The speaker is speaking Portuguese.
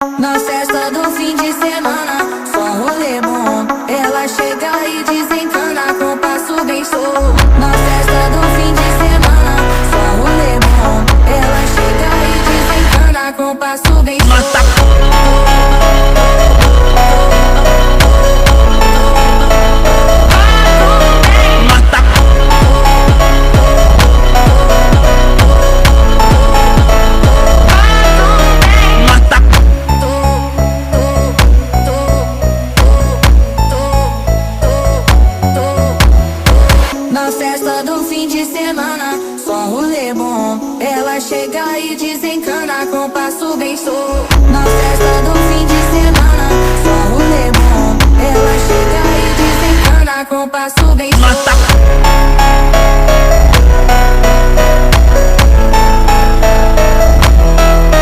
Na festa do fim de semana, só rolê bom. Ela chega e desencana com passo bem solto. Na festa do fim de semana, só rolê bom. Ela chega e desencana com passo bem solto. Na festa do fim de semana, só rolê bom. Ela chega e desencana com passo bem solto. Na festa do fim de semana, só rolê bom. Ela chega e desencana com passo bem solto.